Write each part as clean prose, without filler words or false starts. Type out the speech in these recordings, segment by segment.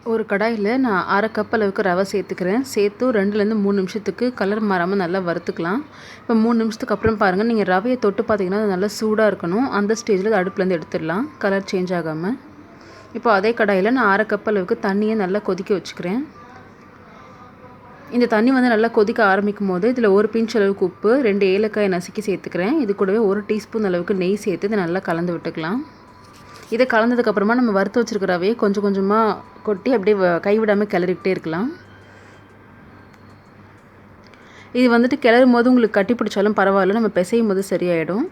ஒரு கடாயில் நான் 1/2 கப் அளவுக்கு ரவை சேர்த்துக்கிறேன். சேர்த்து 2லேருந்து 3 நிமிஷத்துக்கு கலர் மாறாமல் நல்லா வறுத்துக்கலாம். இப்போ 3 நிமிஷத்துக்கு அப்புறம் பாருங்கள், நீங்கள் ரவையை தொட்டு பார்த்தீங்கன்னா அது நல்லா சூடாக இருக்கணும். அந்த ஸ்டேஜில் அது அடுப்புலேருந்து எடுத்துடலாம், கலர் சேஞ்ச் ஆகாமல். இப்போ அதே கடாயில் நான் 1/2 கப் அளவுக்கு தண்ணியை நல்லா கொதிக்க வச்சுக்கிறேன். இந்த தண்ணி வந்து நல்லா கொதிக்க ஆரம்பிக்கும் போது இதில் ஒரு பிஞ்ச் அளவுக்கு உப்பு, 2 ஏலக்காயை நசுக்கி சேர்த்துக்கிறேன். இது கூடவே 1 டீஸ்பூன் அளவுக்கு நெய் சேர்த்து இதை நல்லா கலந்து விட்டுக்கலாம். இதை கலந்ததுக்கப்புறமா நம்ம வறுத்து வச்சுருக்கிற ரவையை கொஞ்சம் கொஞ்சமாக கொட்டி அப்படியே கைவிடாமல் கிளறிக்கிட்டே இருக்கலாம். இது வந்துட்டு கிளறும் போது உங்களுக்கு கட்டி பிடிச்சாலும் பரவாயில்ல, நம்ம பிசையும் போது சரியாயிடும்.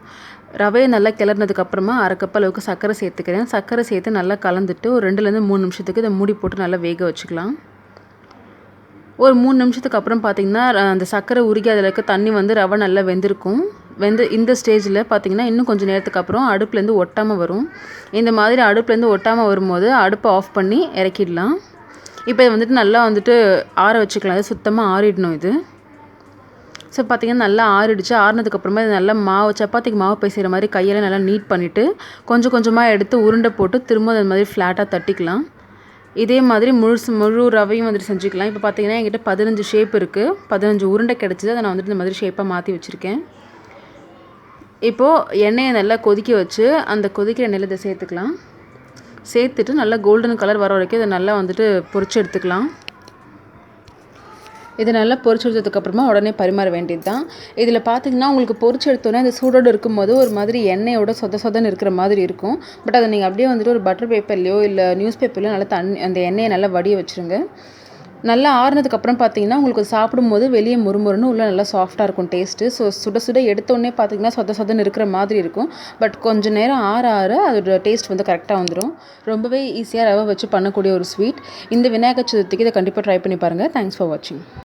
ரவையை நல்லா கிளறினதுக்கப்புறமா 1/2 கப் அளவுக்கு சர்க்கரை சேர்த்துக்கிறேன். சர்க்கரை சேர்த்து நல்லா கலந்துட்டு ஒரு 2லேருந்து 3 நிமிஷத்துக்கு இதை மூடி போட்டு நல்லா வேக வச்சுக்கலாம். ஒரு 3 நிமிஷத்துக்கு அப்புறம் பார்த்திங்கன்னா அந்த சர்க்கரை உருகி அதில் இருக்க தண்ணி வந்து ரவை நல்லா வெந்திருக்கும். இந்த ஸ்டேஜில் பார்த்திங்கன்னா இன்னும் கொஞ்சம் நேரத்துக்கு அப்புறம் அடுப்புலேருந்து ஒட்டாமல் வரும். இந்த மாதிரி அடுப்புலேருந்து ஒட்டாமல் வரும்போது அடுப்பை ஆஃப் பண்ணி இறக்கிடலாம். இப்போ இது வந்துட்டு நல்லா வந்துட்டு ஆற வச்சுக்கலாம். அது சுத்தமாக ஆறிடணும் இது. ஸோ பார்த்திங்கன்னா நல்லா ஆறிடுச்சு. ஆறினதுக்கப்புறமா இது நல்லா சப்பாத்திக்கு மாவு பிசைகிற மாதிரி கையெல்லாம் நல்லா நீட் பண்ணிவிட்டு கொஞ்சம் கொஞ்சமாக எடுத்து உருண்டை போட்டு திரும்ப அது மாதிரி ஃப்ளாட்டாக தட்டிக்கலாம். இதே மாதிரி முழு ரவையும் வந்துட்டு செஞ்சுக்கலாம். இப்போ பார்த்திங்கன்னா என்கிட்ட 15 ஷேப் இருக்குது. 15 உருண்டை கிடச்சிது. அதை நான் வந்துட்டு இந்த மாதிரி ஷேப்பாக மாற்றி வச்சுருக்கேன். இப்போது எண்ணெயை நல்லா கொதிக்க வச்சு அந்த கொதிக்கிற எண்ணெயில் இதை சேர்த்துக்கலாம். சேர்த்துட்டு நல்லா கோல்டன் கலர் வர வரைக்கும் இதை நல்லா வந்துட்டு பொரிச்சு எடுத்துக்கலாம். இதை நல்லா பொரிச்சு எடுத்ததுக்கப்புறமா உடனே பரிமாற வேண்டியது தான். இதில் பார்த்திங்கன்னா உங்களுக்கு பொரிச்சு எடுத்தோன்னே அந்த சூடோடு இருக்கும்போது ஒரு மாதிரி எண்ணெயோட சொதன்னு இருக்கிற மாதிரி இருக்கும். பட் அதை நீங்கள் அப்படியே வந்துட்டு ஒரு பட்டர் பேப்பர்லையோ இல்லை நியூஸ் பேப்பர்லையோ நல்லா அந்த எண்ணெயை நல்லா வடிய வச்சுருங்க. நல்லா ஆறுனதுக்கப்புறம் பார்த்திங்கன்னா உங்களுக்கு சாப்பிடும்போது வெளியே முறுமுறுன்னு உள்ளே நல்லா சாஃப்டாக இருக்கும் டேஸ்ட்டு. ஸோ சுட சுட எடுத்தோடனே பார்த்திங்கன்னா சொதன்னு இருக்கிற மாதிரி இருக்கும். பட் கொஞ்சம் நேரம் ஆற அதோட டேஸ்ட் வந்து கரெக்டாக வந்துடும். ரொம்பவே ஈஸியாக ரவை வச்சு பண்ணக்கூடிய ஒரு ஸ்வீட். இந்த விநாயகர் சதுர்த்திக்கு இதை கண்டிப்பாக ட்ரை பண்ணி பாருங்கள். தேங்க்ஸ் ஃபார் வாட்சிங்.